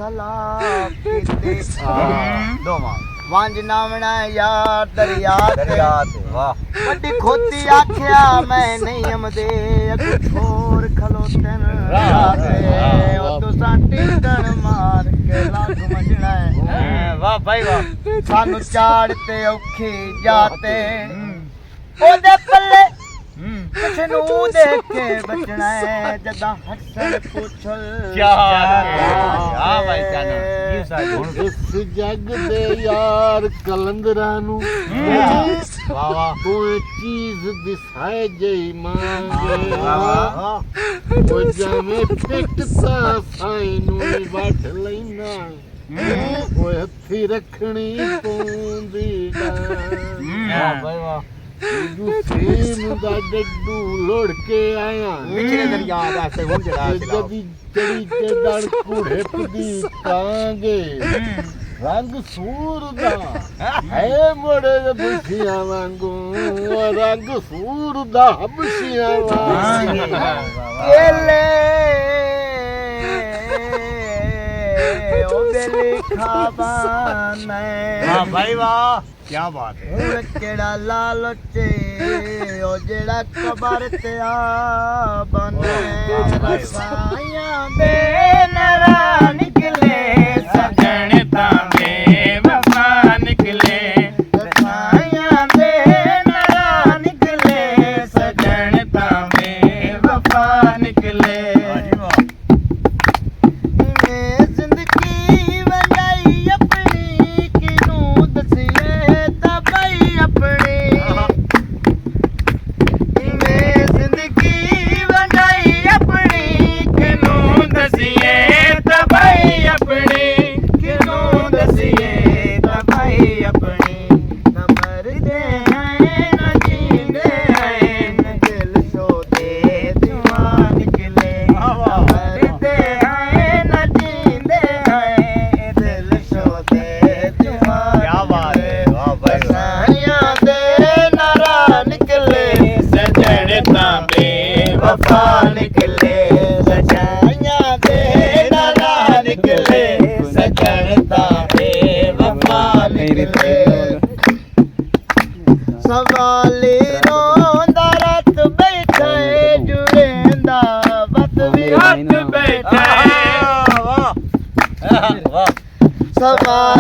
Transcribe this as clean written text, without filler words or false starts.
सलाह कीती दोवां वंज नावना यार दरिया ते वड्डी खोती आख्या मैं नहीं हमदे अग छोर खलोते ओ तुसां टिंडन मार के लाग मंजना है वाह भाई वाह सानू चाड़ते औखी जाते ओदे पल्ले किसनू देख के बचना है जदा हसन पुछल क्या हां भाई जाना ਹੁਣ ਇਸ ਜੱਗ ਦੇ ਯਾਰ ਕਲੰਦਰਾਂ ਨੂੰ ਵਾਹ ਵਾਹ ਕੋਈ ਚੀਜ਼ ਦਿਸਾਏ ਜਈ ਮੰਗੇ ਉਹ ਜਾਵੇਂ ਫਿੱਟਦਾ ਸਾਈ ਨੂੰ ਵੱਢ ਲੈਣਾ ਉਹ ਹੱਥੀ ਰੱਖਣੀ ਪੂੰਦੀ ਵਾਹ ਭਾਈ ਵਾਹ ਸੇਮ ਦਾ ਡੱਡੂ ਲੋੜ ਕੇ ਆਇਆ ਪਿਛਲੇ ਦਰਿਆ ਦਾ ਸੇ ਹੁਣ ਜੜਾ ਜਦੀ ਚੜੀ ਤੇ ਦੜ ਘੋੜੇ ਪਦੀ ਕਾਂਗੇ ਰੰਗ ਸੂਰ ਦਾ ਹੈ ਮੋੜੇ ਬੁਸ਼ੀਆਂ ਵਾਂਗੂ ਰੰਗ ਸੂਰ ਦਾ ਬੁਸ਼ੀਆਂ ਵਾਂਗੂ केले ओ बेली खाबाने वाह भाई वाह क्या बात है हुण केड़ा लालचे ओ जेड़ा कबर ते आ बने रसाइयां दे नरा निकले सजन तांदे वफा निकले रसाइयां दे नरा निकले सजन तांदे वफा निकले जिंदगी वंजाई अपनी किनू दसिए तबाई अपनी जिंदगी वंजाई अपनी किनू दसिए तबाई अपनी किनू दसिए तबाई अपनी न मरदे हैं न जींदे हैं न दिल सोते दीवान निकले मरदे हैं न जींदे हैं दिल सोते दीवान क्या बात है वाह भाई सानिया दे नारा निकले सजन तांबे वफा निकले सजाइया दे नारा निकले सजन तांबे वफा निकले सवाली रोंदा रात बैठे जुड़ेंदा वत भी हथ बैठे वाह वाह सवाली